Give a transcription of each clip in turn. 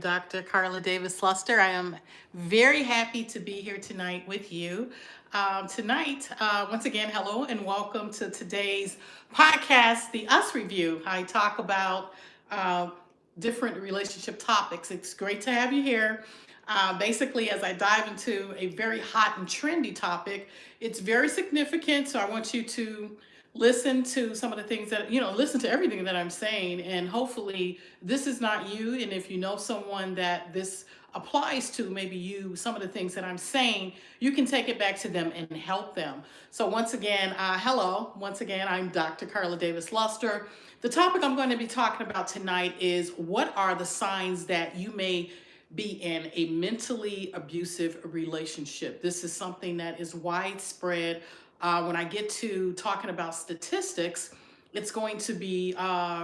Dr. Karla Davis-Luster. I am very happy to be here tonight with you. Once again, hello and welcome to today's podcast, the Us Review. I talk about uh, different relationship topics. It's great to have you here. Basically, as I dive into a very hot and trendy topic, it's very significant. So I want you to listen to some of the things that, listen to everything that I'm saying. And hopefully, this is not you. And if you know someone that this applies to, maybe some of the things that I'm saying, you can take it back to them and help them. So, once again, hello. Once again, I'm Dr. Karla Davis Luster. The topic I'm going to be talking about tonight is what are the signs that you may be in a mentally abusive relationship. This is something that is widespread. When I get to talking about statistics, it's going to be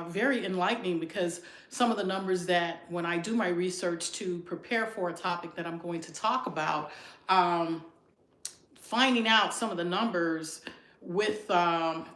very enlightening because some of the numbers that when I do my research to prepare for a topic that I'm going to talk about, finding out some of the numbers with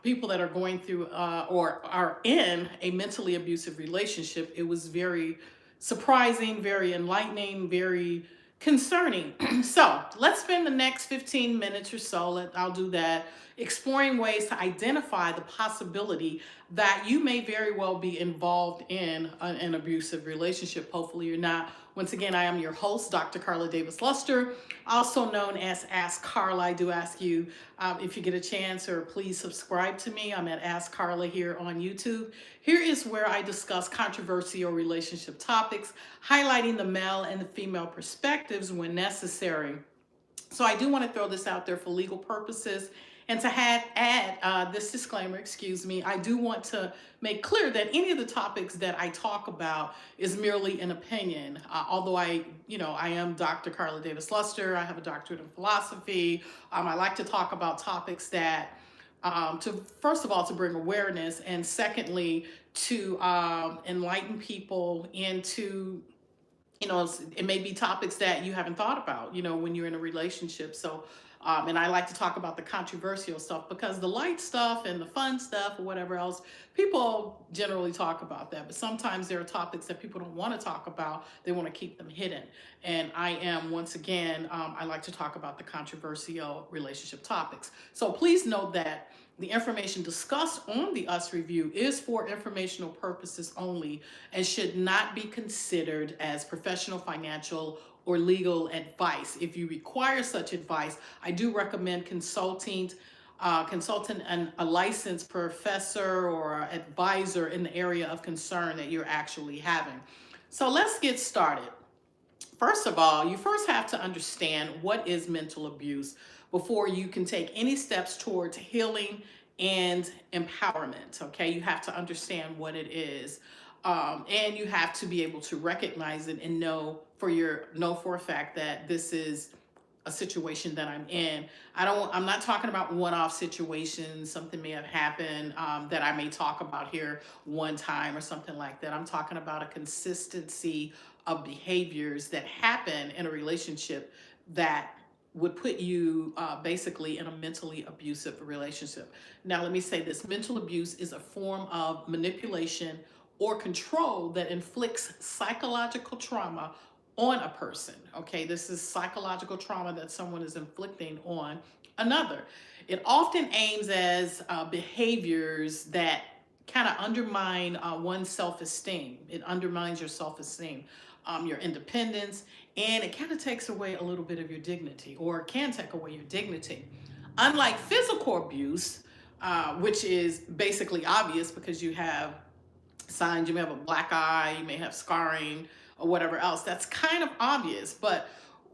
people that are going through or are in a mentally abusive relationship, it was very surprising, very enlightening, very concerning. So let's spend the next 15 minutes or so, I'll do that, exploring ways to identify the possibility that you may very well be involved in an abusive relationship. Hopefully you're not. Once again, I am your host, Dr. Karla Davis Luster, also known as Ask Karla. I do ask you if you get a chance, or please subscribe to me. I'm at Ask Karla here on YouTube. Here is where I discuss controversial relationship topics, highlighting the male and the female perspectives when necessary. So I do want to throw this out there for legal purposes. And to add this disclaimer, I do want to make clear that any of the topics that I talk about is merely an opinion. Although I am Dr. Karla Davis Luster, I have a doctorate in philosophy. I like to talk about topics that, first of all, to bring awareness, and secondly, to enlighten people into it may be topics that you haven't thought about, when you're in a relationship. So, and I like to talk about the controversial stuff because the light stuff and the fun stuff or whatever else, people generally talk about that. But sometimes there are topics that people don't want to talk about. They want to keep them hidden. And once again, I like to talk about the controversial relationship topics. So please note that the information discussed on the US Review is for informational purposes only and should not be considered as professional, financial, or legal advice. If you require such advice, I do recommend consulting and a licensed professor or advisor in the area of concern that you're actually having. So let's get started. First of all, you first have to understand what is mental abuse before you can take any steps towards healing and empowerment. Okay, you have to understand what it is, and you have to be able to recognize it and know for a fact that this is a situation that I'm in. I'm not talking about one-off situations. Something may have happened that I may talk about here one time or something like that. I'm talking about a consistency of behaviors that happen in a relationship that would put you basically in a mentally abusive relationship. Now, let me say this. Mental abuse is a form of manipulation or control that inflicts psychological trauma on a person. Okay, this is psychological trauma that someone is inflicting on another. It often aims as behaviors that kind of undermine one's self-esteem. It undermines your self-esteem, your independence, and it kind of takes away a little bit of your dignity, or can take away your dignity. Unlike physical abuse, which is basically obvious because you have signs, you may have a black eye, you may have scarring, or whatever else. That's kind of obvious, but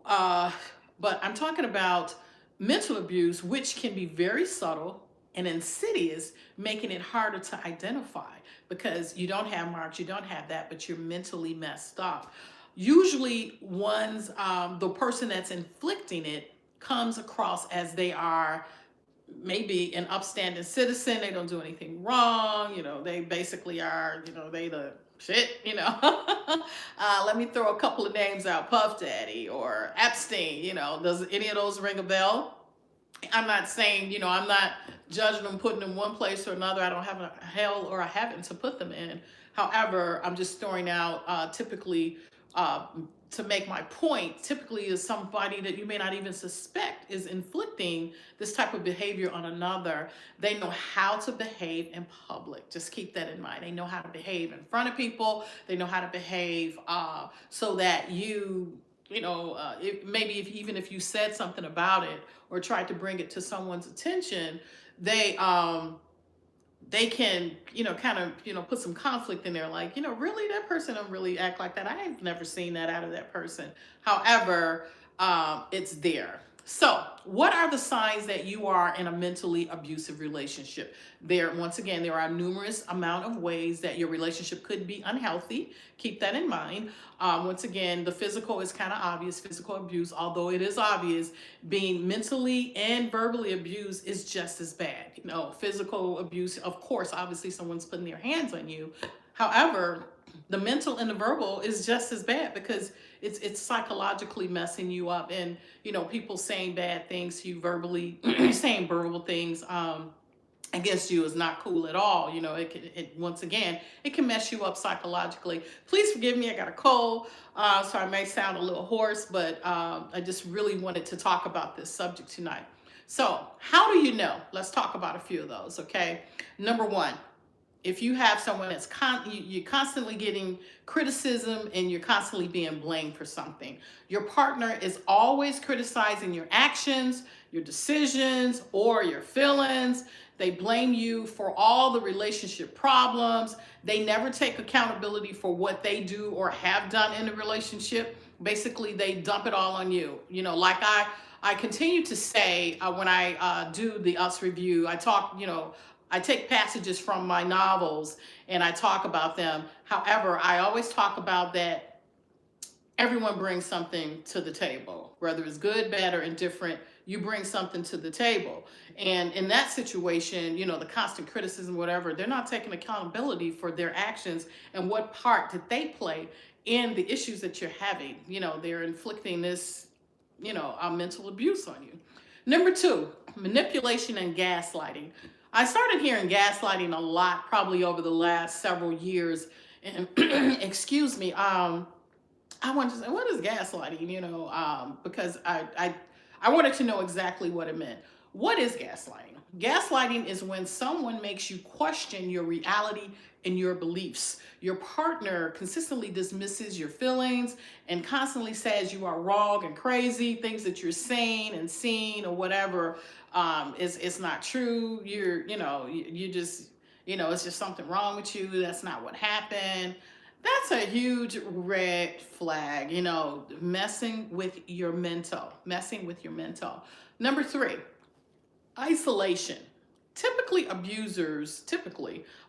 I'm talking about mental abuse, which can be very subtle and insidious, making it harder to identify because you don't have marks, you don't have that, but you're mentally messed up. Usually, the person that's inflicting it comes across as they are maybe an upstanding citizen. They don't do anything wrong. They basically are, they the shit, Let me throw a couple of names out. Puff Daddy or Epstein, does any of those ring a bell? I'm not saying, I'm not judging them, putting them in one place or another. I don't have a hell or a heaven to put them in. However, I'm just throwing out typically uh, to make my point, typically is somebody that you may not even suspect is inflicting this type of behavior on another. They know how to behave in public. Just keep that in mind. They know how to behave in front of people. They know how to behave so that maybe even if you said something about it or tried to bring it to someone's attention, they they can, kind of, put some conflict in there, like, really, that person don't really act like that. I have never seen that out of that person. However, it's there. So, what are the signs that you are in a mentally abusive relationship? Once again, there are numerous amount of ways that your relationship could be unhealthy. Keep that in mind. Once again, the physical is kind of obvious, physical abuse, although it is obvious, being mentally and verbally abused is just as bad. Physical abuse, of course, obviously someone's putting their hands on you. However, the mental and the verbal is just as bad, because it's psychologically messing you up, and people saying bad things to you verbally, saying verbal things against you is not cool at all. Once again, it can mess you up psychologically. Please forgive me, I got a cold, so I may sound a little hoarse, but I just really wanted to talk about this subject tonight. So, how do you know? Let's talk about a few of those, okay? Number one, if you have someone that's you're constantly getting criticism and you're constantly being blamed for something. Your partner is always criticizing your actions, your decisions, or your feelings. They blame you for all the relationship problems. They never take accountability for what they do or have done in the relationship. Basically, they dump it all on you. Like I continue to say, when I do the Us review, I talk, I take passages from my novels and I talk about them. However, I always talk about that everyone brings something to the table, whether it's good, bad, or indifferent. You bring something to the table. And in that situation, the constant criticism, whatever, they're not taking accountability for their actions and what part did they play in the issues that you're having. They're inflicting this, mental abuse on you. Number two, manipulation and gaslighting. I started hearing gaslighting a lot probably over the last several years. And excuse me, I wanted to say, what is gaslighting? Because I wanted to know exactly what it meant. What is gaslighting? Gaslighting is when someone makes you question your reality and your beliefs. Your partner consistently dismisses your feelings and constantly says you are wrong and crazy, things that you're saying and seeing or whatever is not true. You just, it's just something wrong with you. That's not what happened. That's a huge red flag, messing with your mental. Number three, isolation. Typically, abusers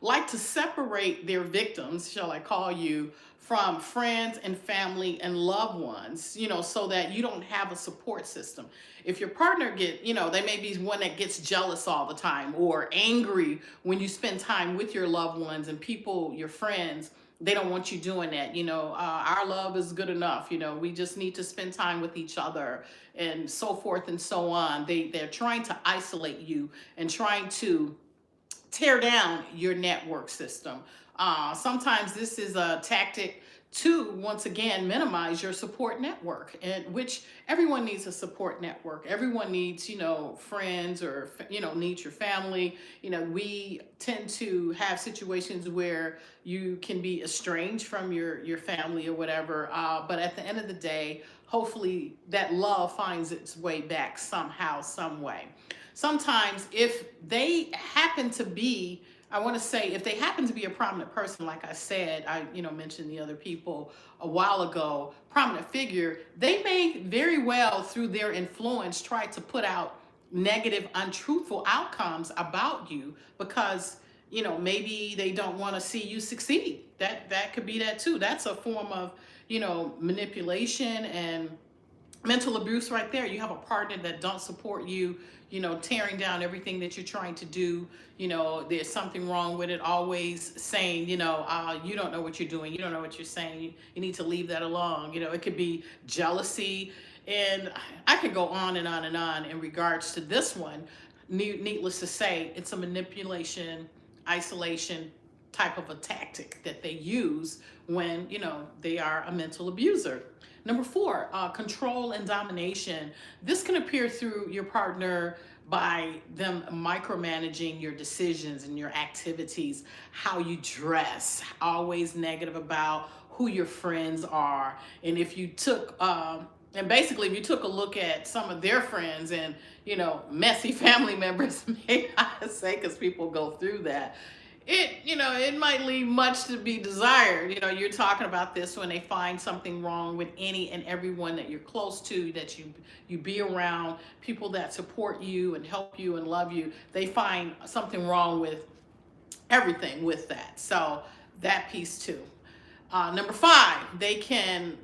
like to separate their victims, shall I call you, from friends and family and loved ones, so that you don't have a support system. If your partner they may be one that gets jealous all the time or angry when you spend time with your loved ones and people, your friends. They don't want you doing that. Our love is good enough. We just need to spend time with each other and so forth and so on. They're trying to isolate you and trying to tear down your network system. Sometimes this is a tactic to, once again, minimize your support network, and which everyone needs a support network. Everyone needs, friends, or, needs your family. We tend to have situations where you can be estranged from your family or whatever. But at the end of the day, hopefully that love finds its way back somehow, some way. Sometimes if they happen to be, I want to say, if they happen to be a prominent person, like I said, I mentioned the other people a while ago, prominent figure, they may very well, through their influence, try to put out negative, untruthful outcomes about you because, maybe they don't want to see you succeed. That could be that too. That's a form of, manipulation and mental abuse right there. You have a partner that don't support you, tearing down everything that you're trying to do. There's something wrong with it, always saying, you don't know what you're doing. You don't know what you're saying. You need to leave that alone. It could be jealousy. And I could go on and on and on in regards to this one. Needless to say, it's a manipulation, isolation, type of a tactic that they use when, they are a mental abuser. Number four, control and domination. This can appear through your partner by them micromanaging your decisions and your activities, how you dress, always negative about who your friends are. And if you took, and basically, if you took a look at some of their friends and, messy family members, may I say, because people go through that, it might leave much to be desired. You're talking about this when they find something wrong with any and everyone that you're close to, that you be around, people that support you and help you and love you. They find something wrong with everything with that. So that piece too. Number five, they can,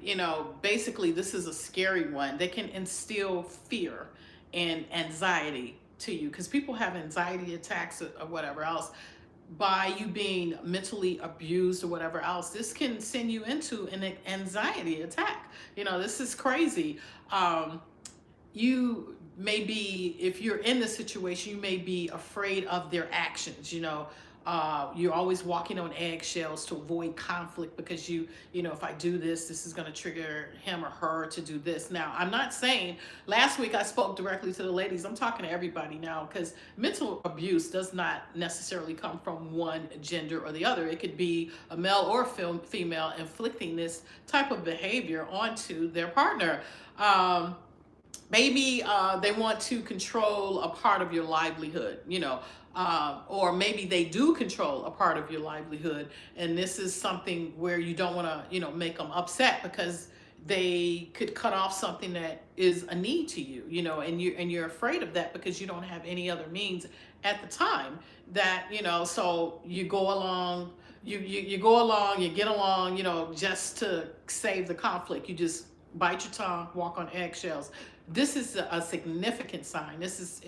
basically, this is a scary one. They can instill fear and anxiety to you, because people have anxiety attacks or whatever else by you being mentally abused or whatever else. This can send you into an anxiety attack. This is crazy. You may be, if you're in this situation, you may be afraid of their actions. You're always walking on eggshells to avoid conflict, because if I do this, this is going to trigger him or her to do this. Now, I'm not saying, last week I spoke directly to the ladies. I'm talking to everybody now, because mental abuse does not necessarily come from one gender or the other. It could be a male or female inflicting this type of behavior onto their partner. Maybe they want to control a part of your livelihood, or maybe they do control a part of your livelihood. And this is something where you don't want to, make them upset, because they could cut off something that is a need to you, and you're afraid of that because you don't have any other means at the time that, so you go along, you go along, you get along, just to save the conflict. You just bite your tongue, walk on eggshells. This is a significant sign. This is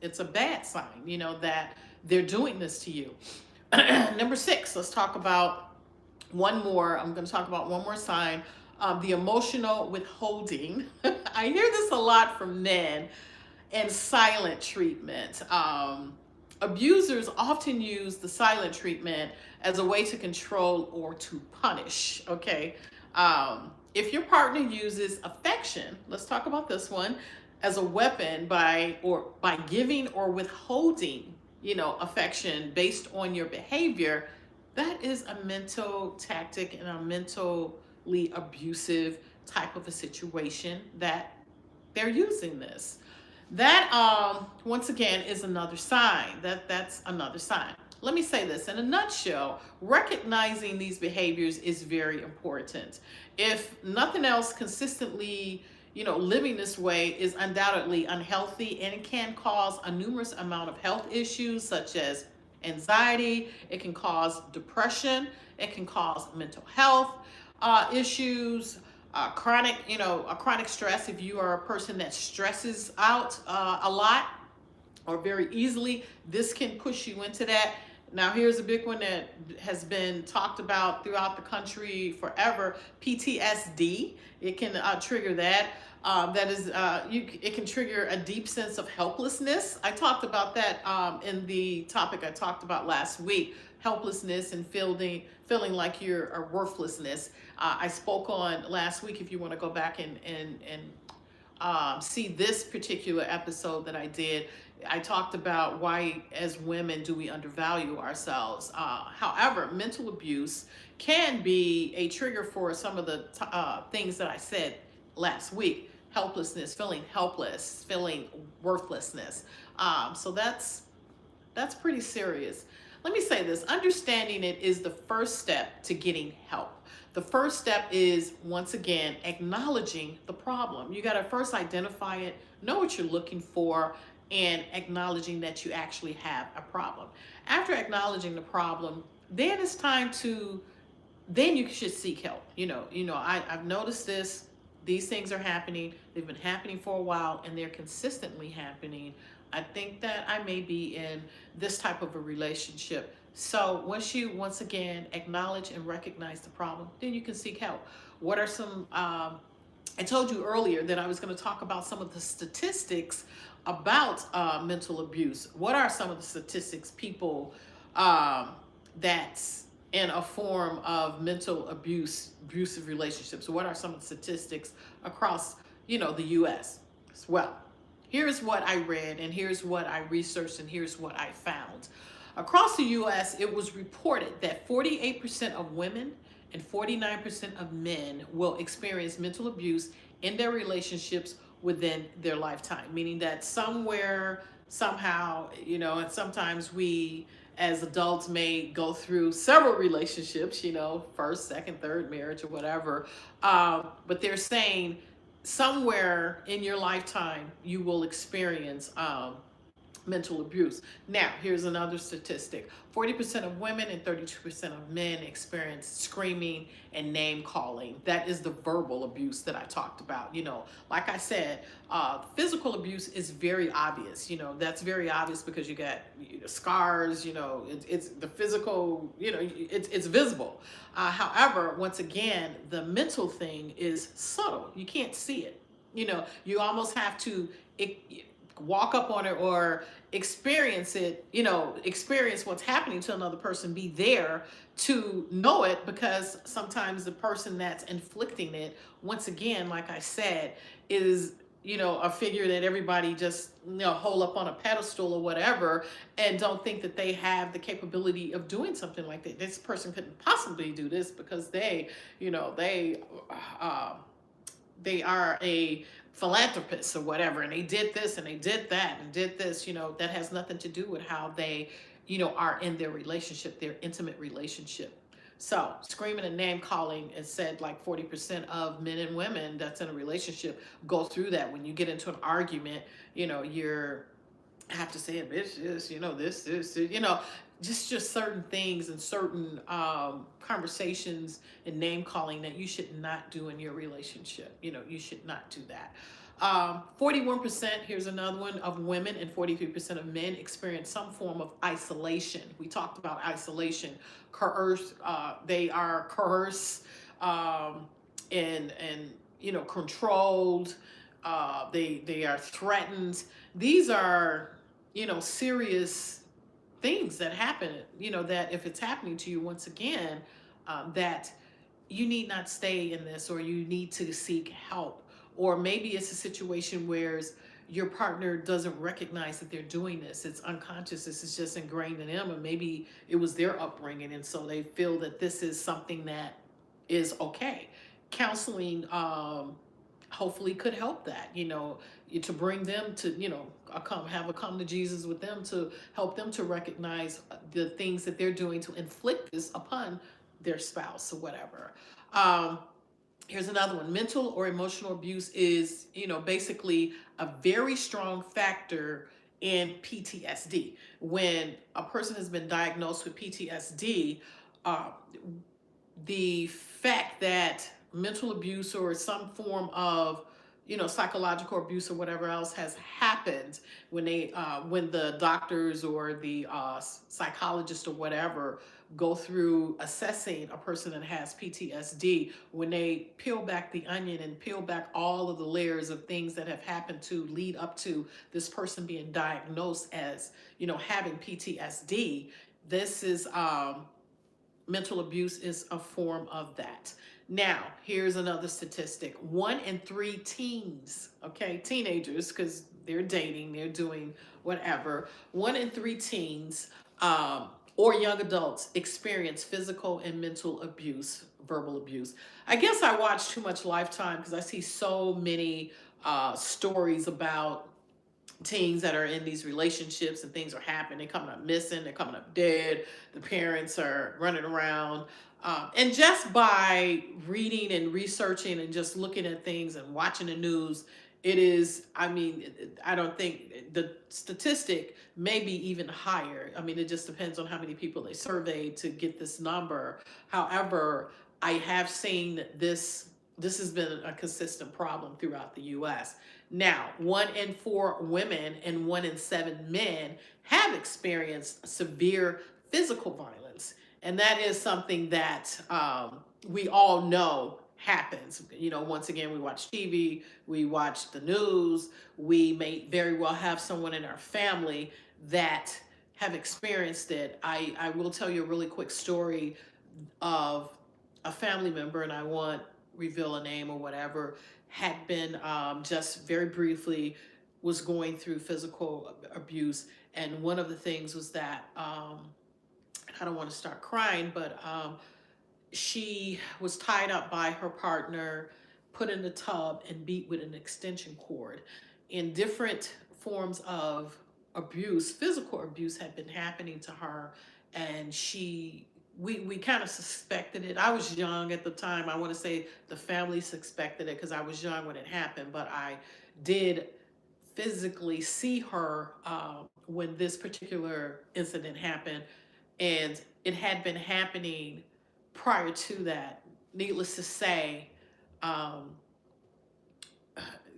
it's a bad sign, that they're doing this to you. Number six, let's talk about one more. I'm going to talk about one more sign. The emotional withholding. I hear this a lot from men, and silent treatment. Abusers often use the silent treatment as a way to control or to punish. Okay. If your partner uses affection, let's talk about this one, as a weapon by giving or withholding, affection based on your behavior, that is a mental tactic and a mentally abusive type of a situation that they're using this. That, once again, is another sign. That's another sign. Let me say this in a nutshell. Recognizing these behaviors is very important. If nothing else, consistently, living this way is undoubtedly unhealthy, and it can cause a numerous amount of health issues such as anxiety. It can cause depression. It can cause mental health issues, chronic stress. If you are a person that stresses out a lot or very easily, this can push you into that. Now, here's a big one that has been talked about throughout the country forever: PTSD. It can trigger that. It can trigger a deep sense of helplessness. I talked about that in the topic I talked about last week: helplessness and feeling like you're a worthlessness. I spoke on last week. If you want to go back and see this particular episode that I did, I talked about why, as women, do we undervalue ourselves. However, mental abuse can be a trigger for some of the things that I said last week: helplessness, feeling helpless, feeling worthlessness. So that's pretty serious. Let me say this: understanding it is the first step to getting help. The first step is, once again, acknowledging the problem. You got to first identify it, know what you're looking for, and acknowledging that you actually have a problem. After acknowledging the problem, then it's time to, then you should seek help. I've noticed this. These things are happening. They've been happening for a while, and they're consistently happening. I think that I may be in this type of a relationship. So once you, once again, acknowledge and recognize the problem, then you can seek help. What are some, I told you earlier that I was going to talk about some of the statistics about mental abuse. What are some of the statistics people that's in a form of mental abuse, abusive relationships. So what are some of the statistics across, the US? Well, here's what I read, and here's what I researched, and here's what I found. Across the US, it was reported that 48% of women and 49% of men will experience mental abuse in their relationships within their lifetime, meaning that somewhere, somehow, and sometimes we as adults may go through several relationships, first, second, third marriage or whatever. But they're saying somewhere in your lifetime you will experience mental abuse. Now, here's another statistic: 40% of women and 32% of men experience screaming and name calling. That is the verbal abuse that I talked about. Like I said, physical abuse is very obvious. That's very obvious because you got scars, it's the physical, it's visible. However, once again, the mental thing is subtle. You can't see it. You almost have to walk up on it or experience it, experience what's happening to another person, be there to know it, because sometimes the person that's inflicting it, once again, like I said, is a figure that everybody just hold up on a pedestal or whatever, and don't think that they have the capability of doing something like that. This person couldn't possibly do this because they are a philanthropist or whatever, and they did this and they did that and did this. That has nothing to do with how they are in their relationship, their intimate relationship. So screaming and name calling, is said like 40% of men and women that's in a relationship go through that. When you get into an argument, you're have to say it, bitch, this, just certain things and certain conversations and name calling that you should not do in your relationship. You should not do that. 41%, here's another one, of women and 43% of men experience some form of isolation. We talked about isolation. They are coerced, and controlled. They are threatened. These are serious things that happen, that if it's happening to you, once again, that you need not stay in this, or you need to seek help. Or maybe it's a situation where your partner doesn't recognize that they're doing this. It's unconscious. This is just ingrained in them, and maybe it was their upbringing, and so they feel that this is something that is okay. Counseling hopefully could help that, to bring them to, have a come to Jesus with them, to help them to recognize the things that they're doing to inflict this upon their spouse or whatever. Here's another one. Mental or emotional abuse is, basically a very strong factor in PTSD. When a person has been diagnosed with PTSD, the fact that mental abuse or some form of psychological abuse or whatever else has happened, when the doctors or the psychologist or whatever go through assessing a person that has PTSD, when they peel back the onion and peel back all of the layers of things that have happened to lead up to this person being diagnosed as having PTSD, this is mental abuse is a form of that. Now, here's another statistic. 1 in 3 teens, okay, teenagers, because they're dating, they're doing whatever. 1 in 3 teens or young adults experience physical and mental abuse, verbal abuse. I guess I watch too much Lifetime because I see so many stories about teens that are in these relationships, and things are happening. They're coming up missing, they're coming up dead, the parents are running around. And just by reading and researching and just looking at things and watching the news, it is, I don't think the statistic may be even higher. It just depends on how many people they surveyed to get this number. However, I have seen this has been a consistent problem throughout the US. Now, 1 in 4 women and 1 in 7 men have experienced severe physical violence. And that is something that we all know happens. Once again, we watch TV, we watch the news, we may very well have someone in our family that have experienced it. I will tell you a really quick story of a family member, and I won't reveal a name or whatever, had been just very briefly was going through physical abuse. And one of the things was that I don't want to start crying, but she was tied up by her partner, put in the tub, and beat with an extension cord. In different forms of abuse, physical abuse had been happening to her, and we kind of suspected it. I was young at the time. I want to say the family suspected it because I was young when it happened, but I did physically see her when this particular incident happened, and it had been happening prior to that. Needless to say, um,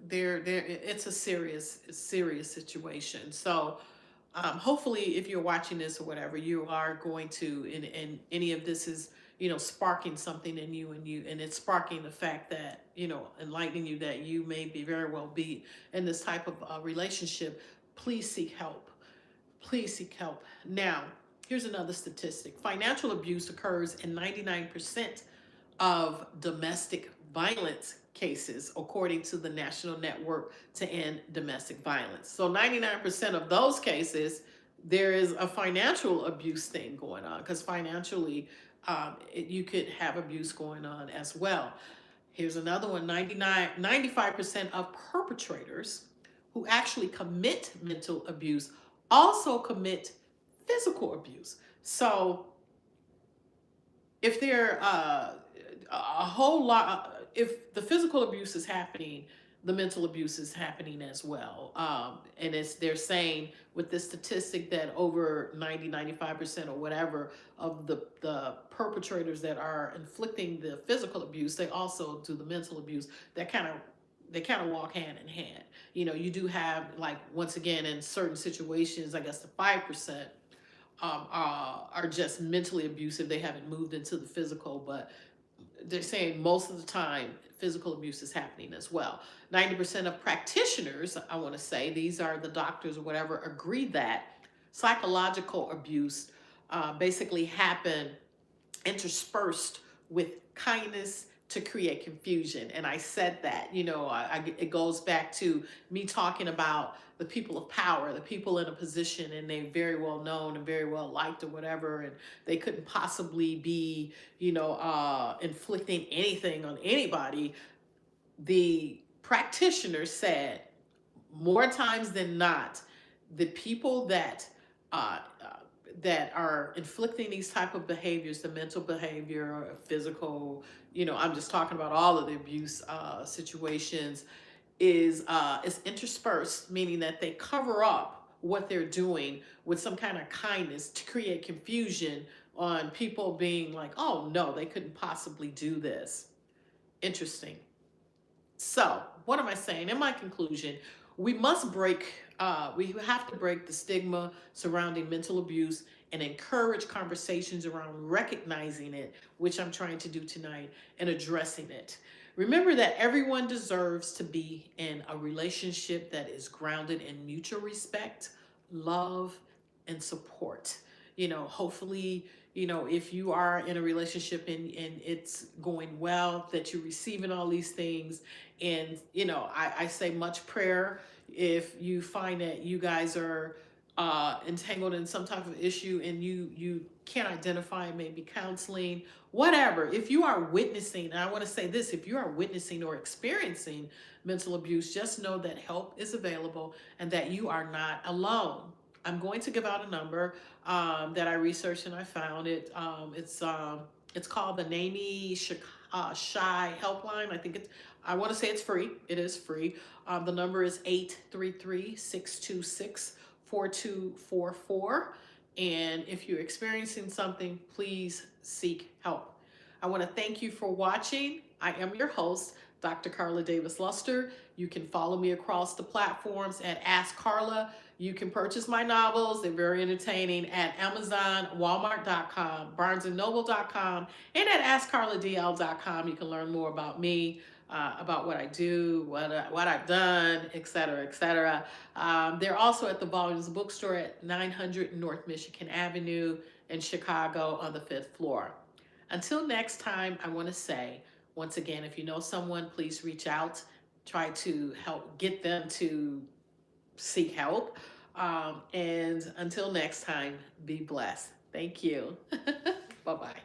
there it's a serious situation. So hopefully, if you're watching this or whatever, you are going to, and any of this is, sparking something in you, and it's sparking the fact that, enlightening you that you may be very well be in this type of relationship. Please seek help. Please seek help. Now, here's another statistic: financial abuse occurs in 99% of domestic violence cases, according to the National Network to End Domestic Violence. So 99% of those cases, there is a financial abuse thing going on, because financially, you could have abuse going on as well. Here's another one: 95% of perpetrators who actually commit mental abuse also commit physical abuse. So if there a whole lot, if the physical abuse is happening, the mental abuse is happening as well. And they're saying with this statistic that over 90, 95% or whatever of the perpetrators that are inflicting the physical abuse, they also do the mental abuse. They kind of walk hand in hand. You do have, like, once again, in certain situations, I guess the 5% are just mentally abusive. They haven't moved into the physical, but they're saying most of the time physical abuse is happening as well. 90% of practitioners, I want to say, these are the doctors or whatever, agree that psychological abuse basically happen interspersed with kindness to create confusion. And I said that, it goes back to me talking about the people of power, the people in a position, and they're very well known and very well liked or whatever, and they couldn't possibly be, inflicting anything on anybody. The practitioner said more times than not, the people uh, that are inflicting these type of behaviors, the mental behavior, or physical, I'm just talking about all of the abuse situations, is interspersed, meaning that they cover up what they're doing with some kind of kindness to create confusion on people being like, oh no, they couldn't possibly do this. Interesting. So, what am I saying? In my conclusion, we must break, we have to break the stigma surrounding mental abuse and encourage conversations around recognizing it, which I'm trying to do tonight, and addressing it. Remember that everyone deserves to be in a relationship that is grounded in mutual respect, love, and support. Hopefully, if you are in a relationship and it's going well, that you're receiving all these things. And, I say much prayer if you find that you guys are entangled in some type of issue and you can't identify, maybe counseling, whatever. If you are witnessing, and I want to say this, if you are witnessing or experiencing mental abuse, just know that help is available and that you are not alone. I'm going to give out a number that I researched and I found it. It's called the NAMI Shy Helpline. I want to say it's free. It is free. The number is 833-626-4244. And if you're experiencing something, please seek help. I want to thank you for watching. I am your host, Dr. Karla Davis Luster. You can follow me across the platforms at Ask Karla. You can purchase my novels. They're very entertaining at Amazon, Walmart.com, BarnesandNoble.com, and at AskCarlaDL.com. You can learn more about me. about what I do, what I've done, et cetera, et cetera. They're also at the Volumes Bookstore at 900 North Michigan Avenue in Chicago on the 5th floor. Until next time, I want to say, once again, if you know someone, please reach out. Try to help get them to seek help. And until next time, be blessed. Thank you. Bye bye.